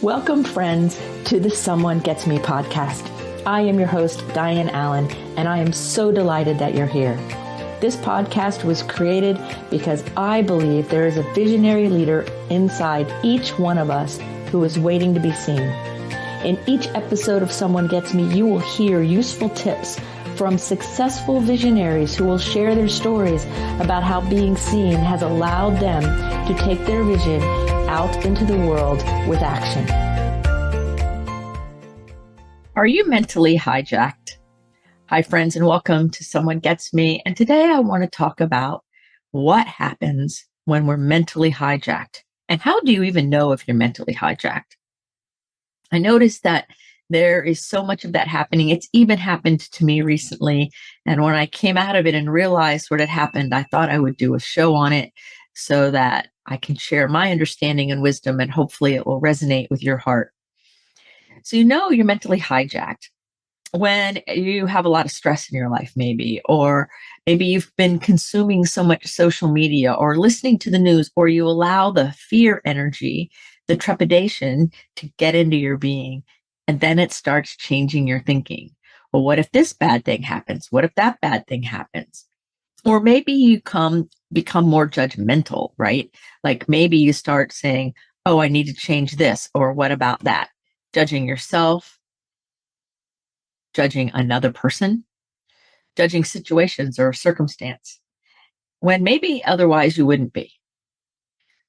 Welcome, friends, to the Someone Gets Me podcast. I am your host, Diane Allen, and I am so delighted that you're here. This podcast was created because I believe there is a visionary leader inside each one of us who is waiting to be seen. In each episode of Someone Gets Me, you will hear useful tips from successful visionaries who will share their stories about how being seen has allowed them to take their vision out into the world with action. Are you mentally hijacked? Hi, friends, and welcome to Someone Gets Me. And today I want to talk about what happens when we're mentally hijacked. And how do you even know if you're mentally hijacked? I noticed that there is so much of that happening. It's even happened to me recently. And when I came out of it and realized what had happened, I thought I would do a show on it so that I can share my understanding and wisdom, and hopefully it will resonate with your heart. So you know you're mentally hijacked when you have a lot of stress in your life, maybe, or maybe you've been consuming so much social media or listening to the news, or you allow the fear energy, the trepidation to get into your being. And then it starts changing your thinking. Well, what if this bad thing happens? What if that bad thing happens? Or maybe you become more judgmental, right? Like maybe you start saying, oh, I need to change this, or what about that? Judging yourself, judging another person, judging situations or circumstance, when maybe otherwise you wouldn't be.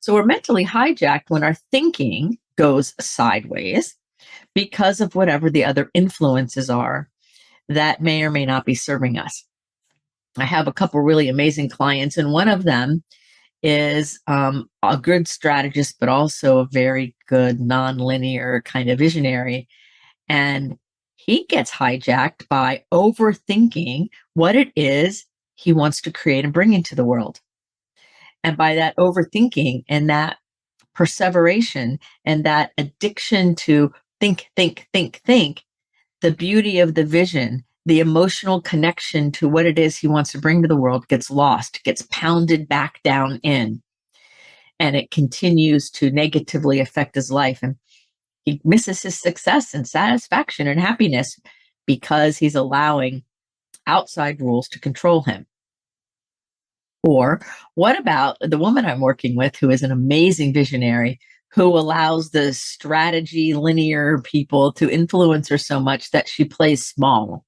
So we're mentally hijacked when our thinking goes sideways because of whatever the other influences are that may or may not be serving us. I have a couple really amazing clients, and one of them is a good strategist, but also a very good nonlinear kind of visionary. And he gets hijacked by overthinking what it is he wants to create and bring into the world. And by that overthinking and that perseveration and that addiction to think, the beauty of the vision, the emotional connection to what it is he wants to bring to the world gets lost, gets pounded back down in, and it continues to negatively affect his life. And he misses his success and satisfaction and happiness because he's allowing outside rules to control him. Or what about the woman I'm working with, who is an amazing visionary, who allows the strategy linear people to influence her so much that she plays small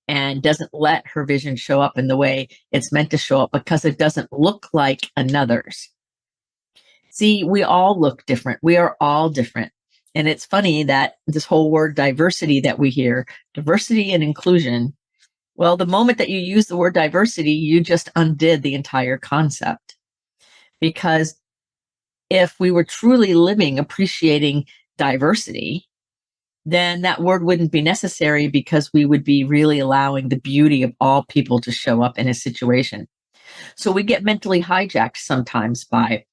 and doesn't let her vision show up in the way it's meant to show up because it doesn't look like another's. See, we all look different. We are all different. And it's funny that this whole word diversity that we hear, diversity and inclusion, well, the moment that you use the word diversity, you just undid the entire concept. Because if we were truly living, appreciating diversity, then that word wouldn't be necessary, because we would be really allowing the beauty of all people to show up in a situation. So we get mentally hijacked sometimes by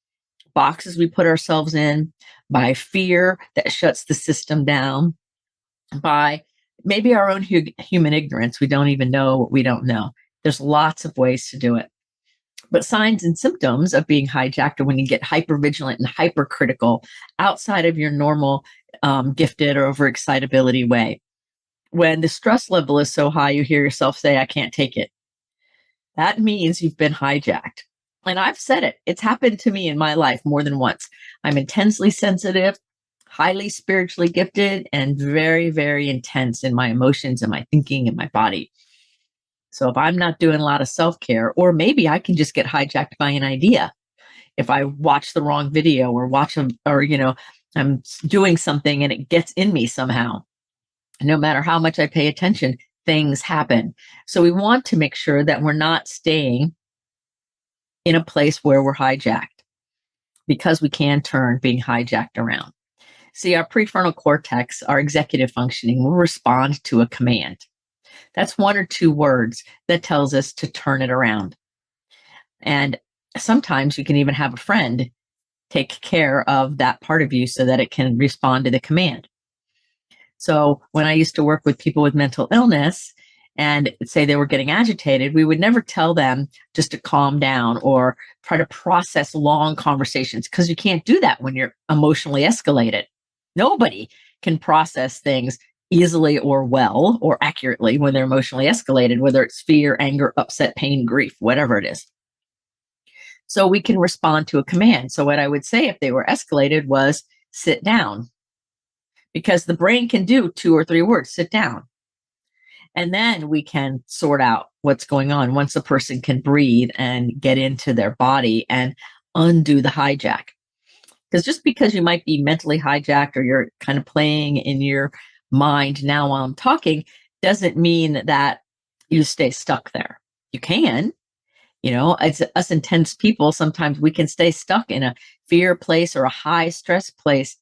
boxes we put ourselves in, by fear that shuts the system down, by maybe our own human ignorance. We don't even know what we don't know. There's lots of ways to do it. But signs and symptoms of being hijacked are when you get hypervigilant and hypercritical outside of your normal gifted or overexcitability way. When the stress level is so high, you hear yourself say, I can't take it. That means you've been hijacked. And I've said it. It's happened to me in my life more than once. I'm intensely sensitive, highly spiritually gifted, and very, very intense in my emotions and my thinking and my body. So if I'm not doing a lot of self-care, or maybe I can just get hijacked by an idea. If I watch the wrong video or I'm doing something and it gets in me somehow, no matter how much I pay attention, things happen. So we want to make sure that we're not staying in a place where we're hijacked, because we can turn being hijacked around. See, our prefrontal cortex, our executive functioning, will respond to a command. That's one or two words that tells us to turn it around. And sometimes you can even have a friend take care of that part of you so that it can respond to the command. So when I used to work with people with mental illness and say they were getting agitated, we would never tell them just to calm down or try to process long conversations, because you can't do that when you're emotionally escalated. Nobody can process things easily or well or accurately when they're emotionally escalated, whether it's fear, anger, upset, pain, grief, whatever it is. So we can respond to a command. So what I would say if they were escalated was sit down, because the brain can do 2 or 3 words, sit down. And then we can sort out what's going on once a person can breathe and get into their body and undo the hijack. Because just because you might be mentally hijacked or you're kind of playing in your mind now while I'm talking doesn't mean that you stay stuck there. You can, it's us intense people. Sometimes we can stay stuck in a fear place or a high stress place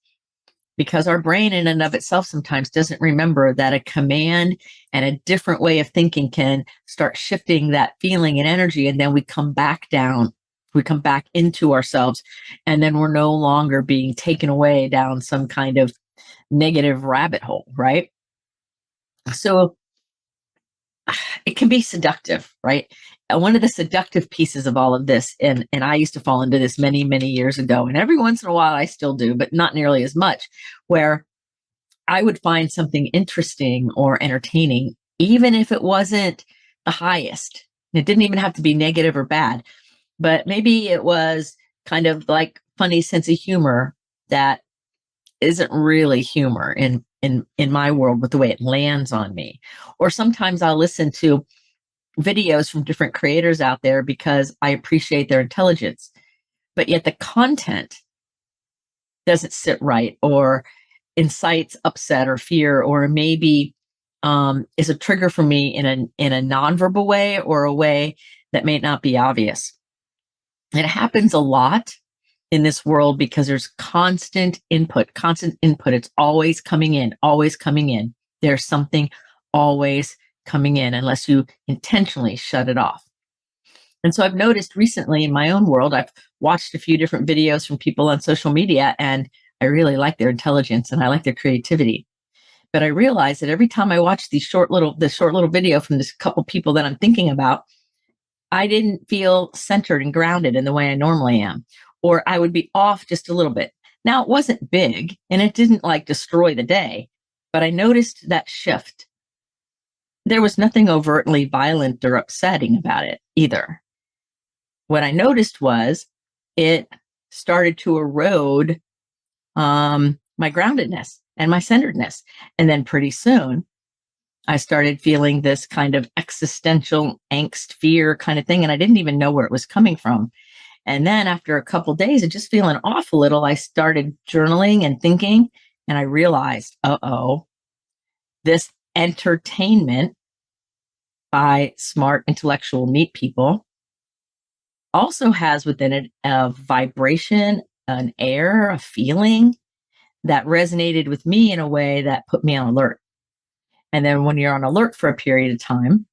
because our brain in and of itself sometimes doesn't remember that a command and a different way of thinking can start shifting that feeling and energy. And then we come back down, we come back into ourselves, and then we're no longer being taken away down some kind of negative rabbit hole, right? So it can be seductive, right? One of the seductive pieces of all of this, and I used to fall into this many, many years ago, and every once in a while I still do, but not nearly as much, where I would find something interesting or entertaining, even if it wasn't the highest. It didn't even have to be negative or bad, but maybe it was kind of like funny sense of humor that isn't really humor in my world with the way it lands on me. Or sometimes I'll listen to videos from different creators out there because I appreciate their intelligence, but yet the content doesn't sit right or incites upset or fear, or maybe is a trigger for me in a nonverbal way or a way that may not be obvious. It happens a lot in this world because there's constant input, constant input. It's always coming in, always coming in. There's something always coming in unless you intentionally shut it off. And so I've noticed recently in my own world, I've watched a few different videos from people on social media, and I really like their intelligence and I like their creativity. But I realize that every time I watch this short little video from this couple people that I'm thinking about, I didn't feel centered and grounded in the way I normally am, or I would be off just a little bit. Now, it wasn't big and it didn't like destroy the day, but I noticed that shift. There was nothing overtly violent or upsetting about it either. What I noticed was it started to erode my groundedness and my centeredness. And then pretty soon, I started feeling this kind of existential angst, fear kind of thing. And I didn't even know where it was coming from. And then after a couple of days of just feeling off a little, I started journaling and thinking. And I realized, this entertainment by smart, intellectual, neat people also has within it a vibration, an air, a feeling that resonated with me in a way that put me on alert. And then when you're on alert for a period of time,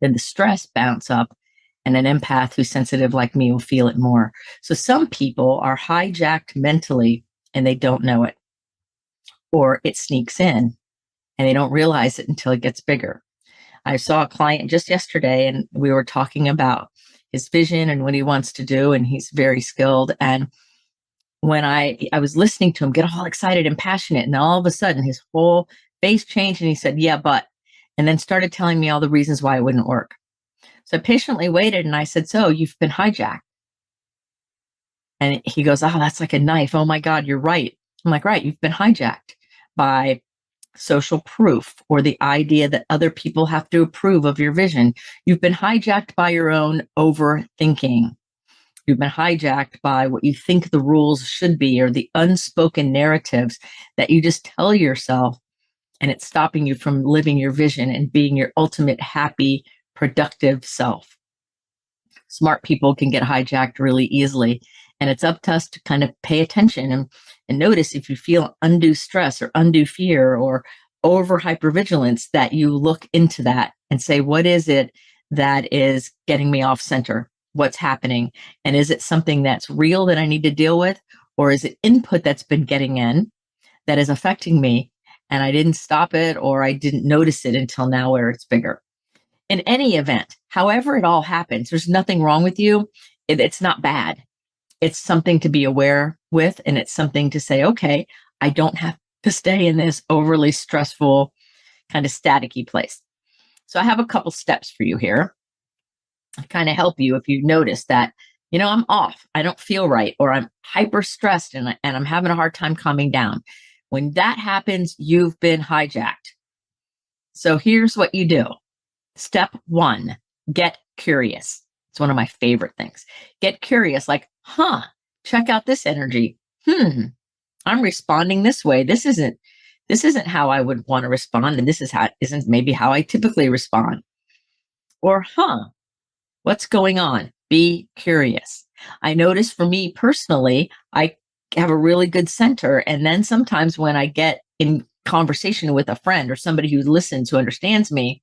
then the stress bounce up, and an empath who's sensitive like me will feel it more. So some people are hijacked mentally and they don't know it, or it sneaks in and they don't realize it until it gets bigger. I saw a client just yesterday and we were talking about his vision and what he wants to do, and he's very skilled. And when I was listening to him get all excited and passionate, and all of a sudden his whole face changed and he said, yeah, but, and then started telling me all the reasons why it wouldn't work. So I patiently waited and I said, so you've been hijacked. And he goes, oh, that's like a knife. Oh my God, you're right. I'm like, right, you've been hijacked by social proof or the idea that other people have to approve of your vision. You've been hijacked by your own overthinking. You've been hijacked by what you think the rules should be or the unspoken narratives that you just tell yourself, and it's stopping you from living your vision and being your ultimate happy, productive self. Smart people can get hijacked really easily. And it's up to us to kind of pay attention and notice if you feel undue stress or undue fear or over hypervigilance, that you look into that and say, what is it that is getting me off center? What's happening? And is it something that's real that I need to deal with? Or is it input that's been getting in that is affecting me and I didn't stop it or I didn't notice it until now where it's bigger? In any event, however it all happens, there's nothing wrong with you. It's not bad. It's something to be aware with, and it's something to say, okay, I don't have to stay in this overly stressful, kind of staticky place. So I have a couple steps for you here to kind of help you if you notice that, I'm off, I don't feel right, or I'm hyper stressed and I'm having a hard time calming down. When that happens, you've been hijacked. So here's what you do. Step one, get curious. It's one of my favorite things. Get curious, like, check out this energy. I'm responding this way. This isn't how I would want to respond, and this isn't maybe how I typically respond. Or, what's going on? Be curious. I notice for me personally, I have a really good center. And then sometimes when I get in conversation with a friend or somebody who listens, who understands me,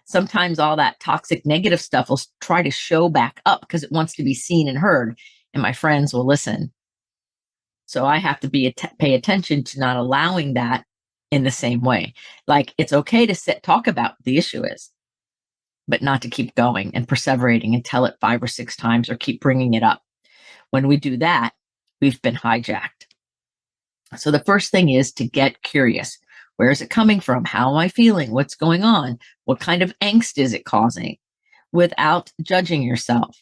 sometimes all that toxic negative stuff will try to show back up because it wants to be seen and heard, and my friends will listen. So I have to pay attention to not allowing that in the same way. Like, it's okay to talk about what the issue is, but not to keep going and perseverating and tell it 5 or 6 times or keep bringing it up. When we do that, we've been hijacked. So the first thing is to get curious. Where is it coming from? How am I feeling? What's going on? What kind of angst is it causing? Without judging yourself.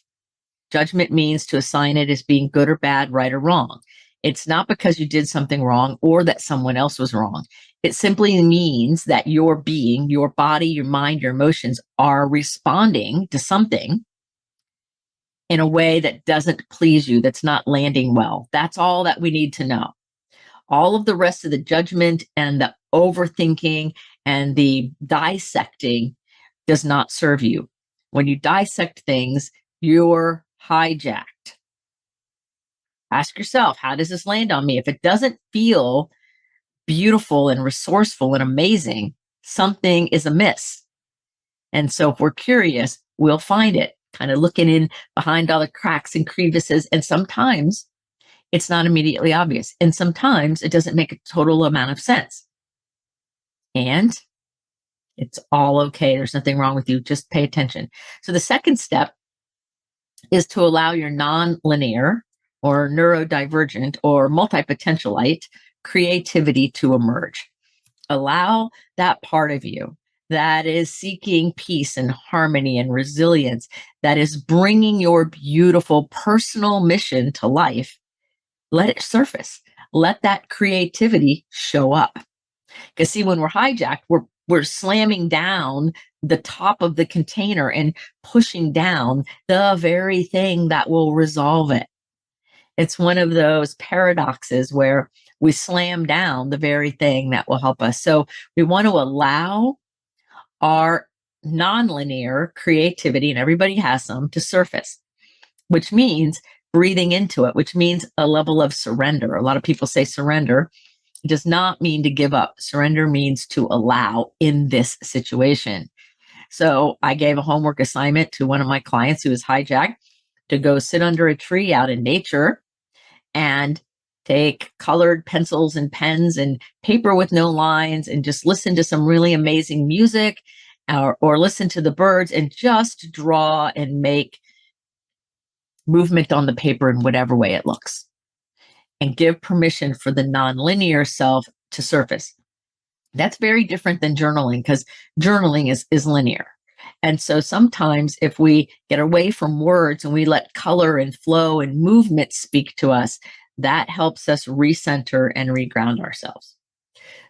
Judgment means to assign it as being good or bad, right or wrong. It's not because you did something wrong or that someone else was wrong. It simply means that your being, your body, your mind, your emotions are responding to something in a way that doesn't please you, that's not landing well. That's all that we need to know. All of the rest of the judgment and the overthinking and the dissecting does not serve you. When you dissect things, you're hijacked. Ask yourself, how does this land on me? If it doesn't feel beautiful and resourceful and amazing, something is amiss. And so if we're curious, we'll find it, kind of looking in behind all the cracks and crevices. And sometimes it's not immediately obvious. And sometimes it doesn't make a total amount of sense. And it's all okay. There's nothing wrong with you. Just pay attention. So the second step is to allow your nonlinear or neurodivergent or multipotentialite creativity to emerge. Allow that part of you that is seeking peace and harmony and resilience, that is bringing your beautiful personal mission to life. Let it surface. Let that creativity show up. Because see, when we're hijacked, we're slamming down the top of the container and pushing down the very thing that will resolve it. It's one of those paradoxes where we slam down the very thing that will help us. So we want to allow our nonlinear creativity, and everybody has some, to surface, which means breathing into it, which means a level of surrender. A lot of people say surrender. It does not mean to give up. Surrender means to allow in this situation. So I gave a homework assignment to one of my clients who was hijacked to go sit under a tree out in nature and take colored pencils and pens and paper with no lines and just listen to some really amazing music, or listen to the birds and just draw and make movement on the paper in whatever way it looks, and give permission for the nonlinear self to surface. That's very different than journaling, because journaling is linear. And so sometimes if we get away from words and we let color and flow and movement speak to us, that helps us recenter and reground ourselves.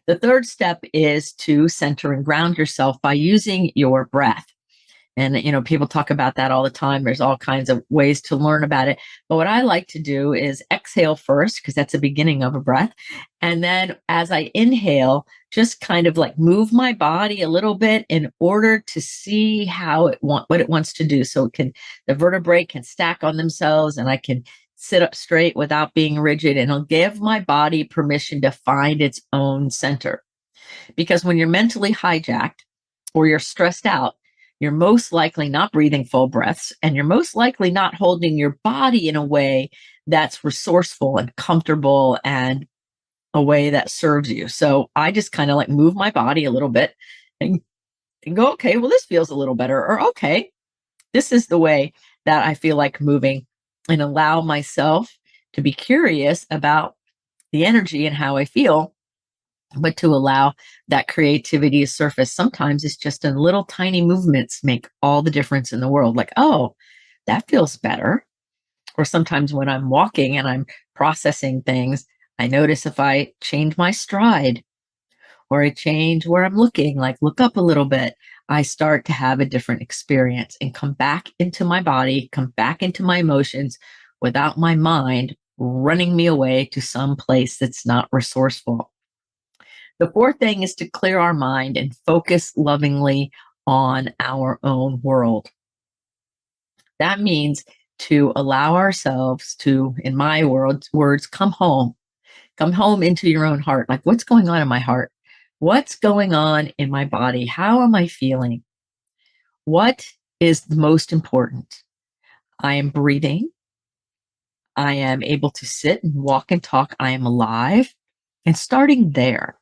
The third step is to center and ground yourself by using your breath. And, people talk about that all the time. There's all kinds of ways to learn about it. But what I like to do is exhale first, because that's the beginning of a breath. And then as I inhale, just kind of like move my body a little bit in order to see what it wants to do. So the vertebrae can stack on themselves and I can sit up straight without being rigid, and I'll give my body permission to find its own center. Because when you're mentally hijacked or you're stressed out, you're most likely not breathing full breaths, and you're most likely not holding your body in a way that's resourceful and comfortable and a way that serves you. So I just kind of like move my body a little bit and go, okay, well, this feels a little better, or okay, this is the way that I feel like moving, and allow myself to be curious about the energy and how I feel, but to allow that creativity to surface. Sometimes it's just in little tiny movements make all the difference in the world. Like, oh, that feels better. Or sometimes when I'm walking and I'm processing things, I notice if I change my stride or I change where I'm looking, like look up a little bit, I start to have a different experience and come back into my body, come back into my emotions without my mind running me away to some place that's not resourceful. The fourth thing is to clear our mind and focus lovingly on our own world. That means to allow ourselves to, in my words, come home into your own heart. Like, what's going on in my heart? What's going on in my body? How am I feeling? What is the most important? I am breathing. I am able to sit and walk and talk. I am alive. And starting there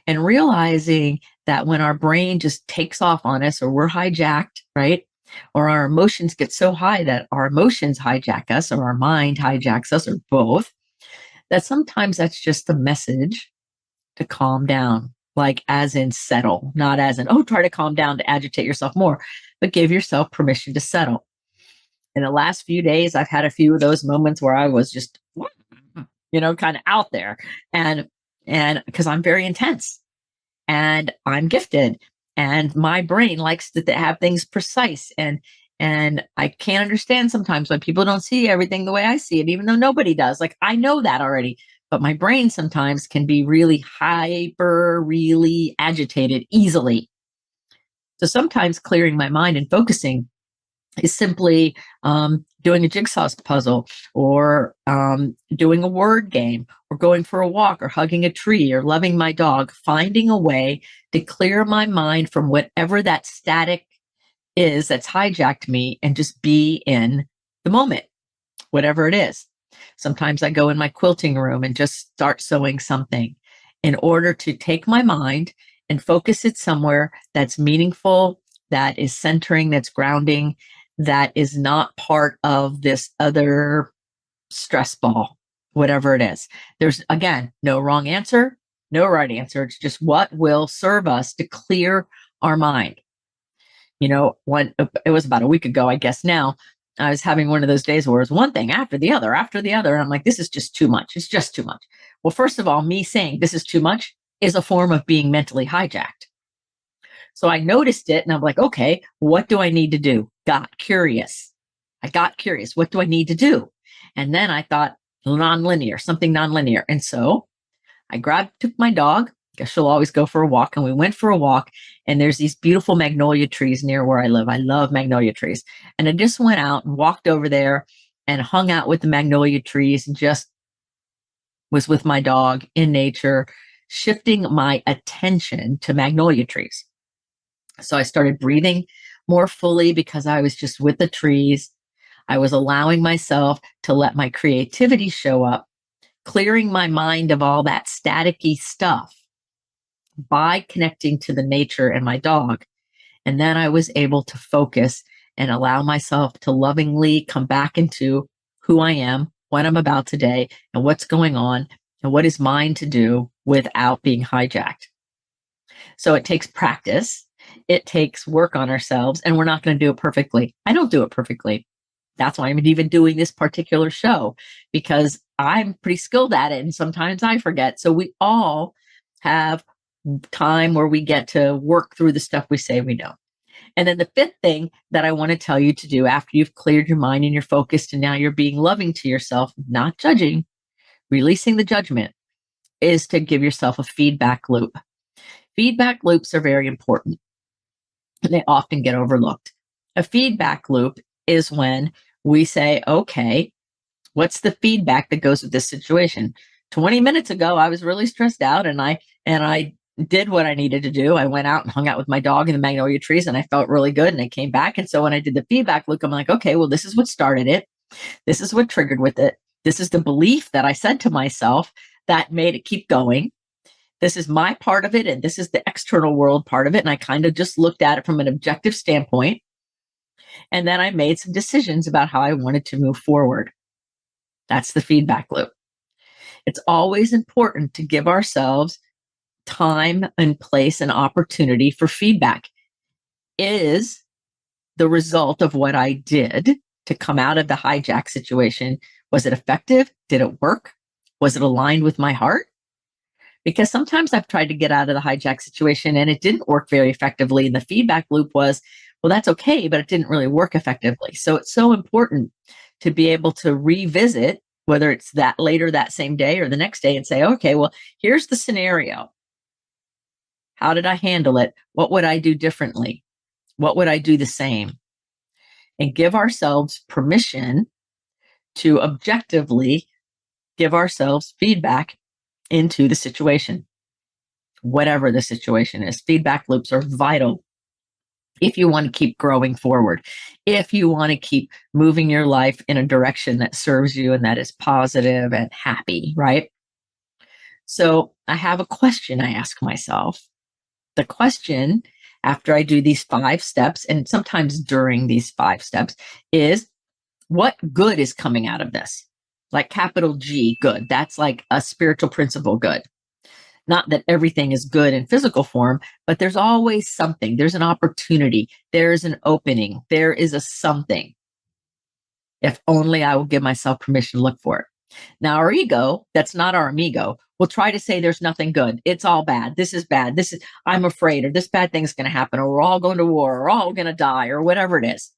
and realizing that when our brain just takes off on us or we're hijacked, right? Or our emotions get so high that our emotions hijack us or our mind hijacks us or both, that sometimes that's just the message to calm down, like as in settle, not as in, oh, try to calm down to agitate yourself more, but give yourself permission to settle. In the last few days, I've had a few of those moments where I was just, kind of out there. And because I'm very intense and I'm gifted and my brain likes to have things precise and I can't understand sometimes why people don't see everything the way I see it, even though nobody does. Like I know that already, but my brain sometimes can be really hyper, really agitated easily. So sometimes clearing my mind and focusing is simply doing a jigsaw puzzle or doing a word game or going for a walk or hugging a tree or loving my dog, finding a way to clear my mind from whatever that static is that's hijacked me and just be in the moment, whatever it is. Sometimes I go in my quilting room and just start sewing something in order to take my mind and focus it somewhere that's meaningful, that is centering, that's grounding, that is not part of this other stress ball, whatever it is. There's, again, no wrong answer, no right answer. It's just what will serve us to clear our mind. When it was about a week ago, I guess now, I was having one of those days where it was one thing after the other, after the other. And I'm like, this is just too much. It's just too much. Well, first of all, me saying this is too much is a form of being mentally hijacked. So I noticed it and I'm like, okay, what do I need to do? Got curious. I got curious. What do I need to do? And then I thought nonlinear, something nonlinear. And so I took my dog. Guess she'll always go for a walk. And we went for a walk. And there's these beautiful magnolia trees near where I live. I love magnolia trees. And I just went out and walked over there and hung out with the magnolia trees and just was with my dog in nature, shifting my attention to magnolia trees. So I started breathing more fully because I was just with the trees. I was allowing myself to let my creativity show up, clearing my mind of all that staticky stuff by connecting to the nature and my dog. And then I was able to focus and allow myself to lovingly come back into who I am, what I'm about today, and what's going on, and what is mine to do without being hijacked. So it takes practice. It takes work on ourselves, and we're not going to do it perfectly. I don't do it perfectly. That's why I'm even doing this particular show, because I'm pretty skilled at it. And sometimes I forget. So we all have time where we get to work through the stuff we say we don't. And then the fifth thing that I want to tell you to do after you've cleared your mind and you're focused and now you're being loving to yourself, not judging, releasing the judgment, is to give yourself a feedback loop. Feedback loops are very important. They often get overlooked. A feedback loop is when we say, okay, what's the feedback that goes with this situation? 20 minutes ago, I was really stressed out and I did what I needed to do. I went out and hung out with my dog in the magnolia trees and I felt really good and I came back. And so when I did the feedback loop, I'm like, okay, well, this is what started it. This is what triggered with it. This is the belief that I said to myself that made it keep going. This is my part of it. And this is the external world part of it. And I kind of just looked at it from an objective standpoint. And then I made some decisions about how I wanted to move forward. That's the feedback loop. It's always important to give ourselves time and place and opportunity for feedback. Is the result of what I did to come out of the hijack situation, was it effective? Did it work? Was it aligned with my heart? Because sometimes I've tried to get out of the hijack situation and it didn't work very effectively. And the feedback loop was, well, that's okay, but it didn't really work effectively. So it's so important to be able to revisit, whether it's that later that same day or the next day, and say, okay, well, here's the scenario. How did I handle it? What would I do differently? What would I do the same? And give ourselves permission to objectively give ourselves feedback into the situation, whatever the situation is. Feedback loops are vital if you want to keep growing forward, if you want to keep moving your life in a direction that serves you and that is positive and happy, right? So I have a question I ask myself. The question after I do these 5 steps, and sometimes during these 5 steps, is what good is coming out of this? Like capital G, good. That's like a spiritual principle good. Not that everything is good in physical form, but there's always something. There's an opportunity. There's an opening. There is a something. If only I will give myself permission to look for it. Now, our ego, that's not our amigo, will try to say there's nothing good. It's all bad. This is bad. I'm afraid, or this bad thing's going to happen, or we're all going to war, or we're all going to die, or whatever it is.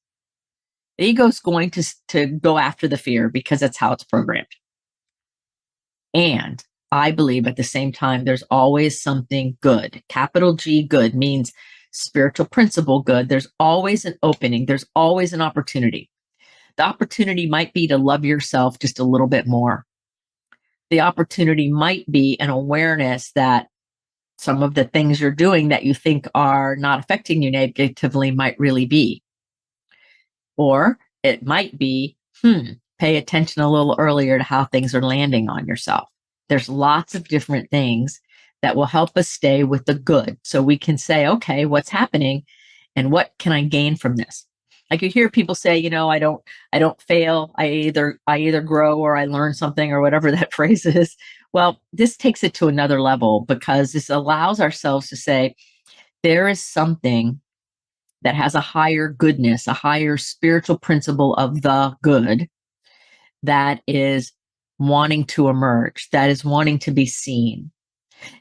The ego's going to go after the fear because that's how it's programmed. And I believe at the same time, there's always something good. Capital G good means spiritual principle good. There's always an opening. There's always an opportunity. The opportunity might be to love yourself just a little bit more. The opportunity might be an awareness that some of the things you're doing that you think are not affecting you negatively might really be. Or it might be, pay attention a little earlier to how things are landing on yourself. There's lots of different things that will help us stay with the good. So we can say, okay, what's happening and what can I gain from this? Like you hear people say, I don't fail. I either grow or I learn something, or whatever that phrase is. Well, this takes it to another level because this allows ourselves to say, there is something that has a higher goodness, a higher spiritual principle of the good that is wanting to emerge, that is wanting to be seen.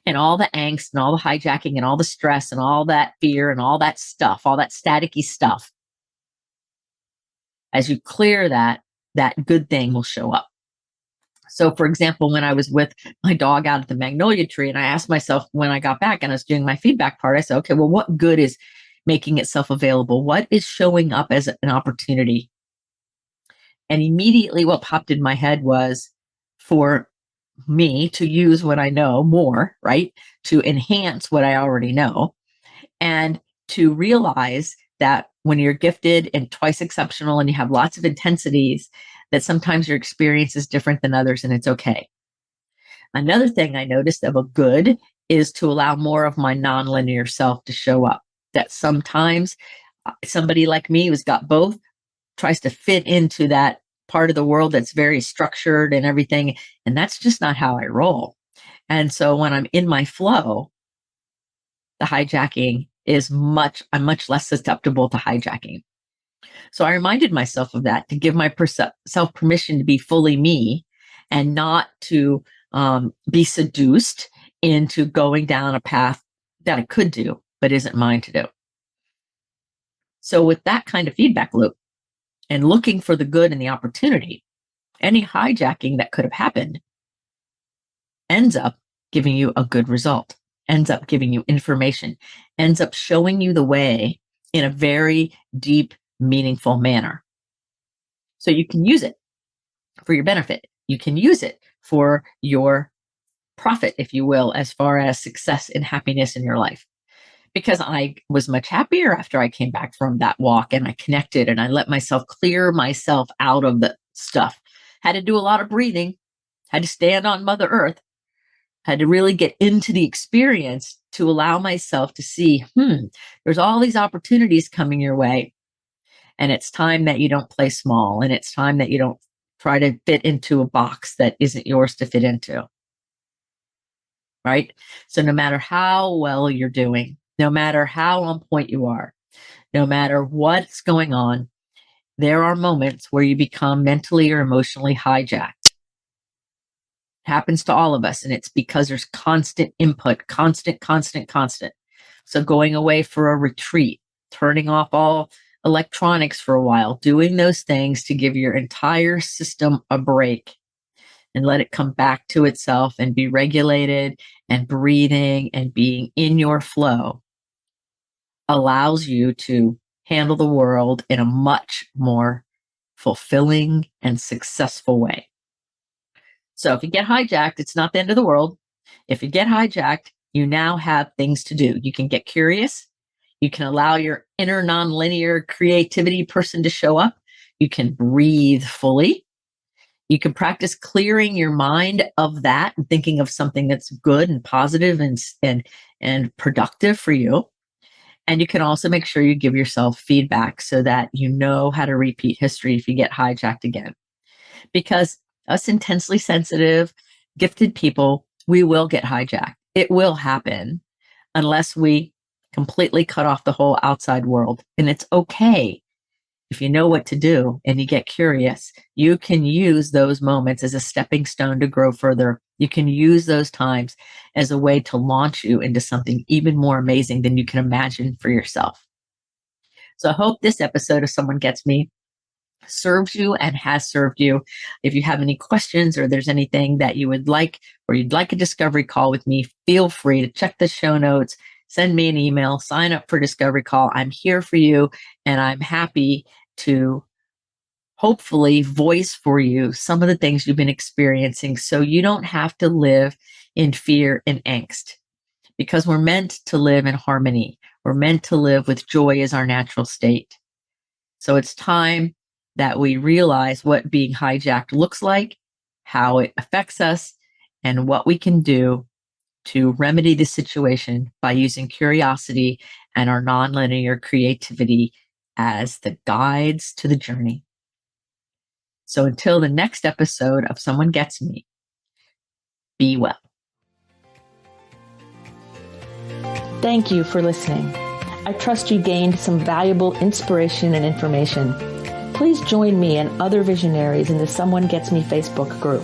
And all the angst and all the hijacking and all the stress and all that fear and all that stuff, all that staticky stuff, as you clear that, that good thing will show up. So, for example, when I was with my dog out at the magnolia tree, and I asked myself when I got back and I was doing my feedback part, I said, okay, well, what good is making itself available? What is showing up as an opportunity? And immediately what popped in my head was for me to use what I know more, right? To enhance what I already know, and to realize that when you're gifted and twice exceptional and you have lots of intensities, that sometimes your experience is different than others, and it's okay. Another thing I noticed of a good is to allow more of my nonlinear self to show up. That sometimes somebody like me who's got both tries to fit into that part of the world that's very structured and everything. And that's just not how I roll. And so when I'm in my flow, the hijacking is I'm much less susceptible to hijacking. So I reminded myself of that, to give myself permission to be fully me and not to be seduced into going down a path that I could do, but isn't mine to do. So with that kind of feedback loop and looking for the good and the opportunity, any hijacking that could have happened ends up giving you a good result, ends up giving you information, ends up showing you the way in a very deep, meaningful manner. So you can use it for your benefit. You can use it for your profit, if you will, as far as success and happiness in your life. Because I was much happier after I came back from that walk, and I connected and I let myself clear myself out of the stuff. Had to do a lot of breathing, had to stand on Mother Earth, had to really get into the experience to allow myself to see, there's all these opportunities coming your way. And it's time that you don't play small, and it's time that you don't try to fit into a box that isn't yours to fit into. right? So no matter how well you're doing, no matter how on point you are, no matter what's going on, there are moments where you become mentally or emotionally hijacked. It happens to all of us. And it's because there's constant input, constant. So going away for a retreat, turning off all electronics for a while, doing those things to give your entire system a break and let it come back to itself and be regulated and breathing and being in your flow allows you to handle the world in a much more fulfilling and successful way. So if you get hijacked, it's not the end of the world. If you get hijacked, you now have things to do. You can get curious. You can allow your inner nonlinear creativity person to show up. You can breathe fully. You can practice clearing your mind of that and thinking of something that's good and positive and productive for you. And you can also make sure you give yourself feedback so that you know how to repeat history if you get hijacked again. Because us intensely sensitive, gifted people, we will get hijacked. It will happen unless we completely cut off the whole outside world. And it's okay. If you know what to do and you get curious, you can use those moments as a stepping stone to grow further. You can use those times as a way to launch you into something even more amazing than you can imagine for yourself. So I hope this episode of Someone Gets Me serves you and has served you. If you have any questions or there's anything that you would like, or you'd like a discovery call with me, feel free to check the show notes, send me an email, sign up for discovery call. I'm here for you, and I'm happy to hopefully voice for you some of the things you've been experiencing so you don't have to live in fear and angst, because we're meant to live in harmony. We're meant to live with joy as our natural state. So it's time that we realize what being hijacked looks like, how it affects us, and what we can do to remedy the situation by using curiosity and our nonlinear creativity as the guides to the journey. So until the next episode of Someone Gets Me, be well. Thank you for listening. I trust you gained some valuable inspiration and information. Please join me and other visionaries in the Someone Gets Me Facebook group.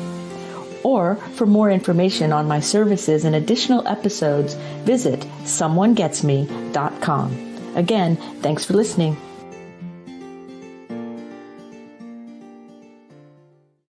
Or for more information on my services and additional episodes, visit someonegetsme.com. Again, thanks for listening.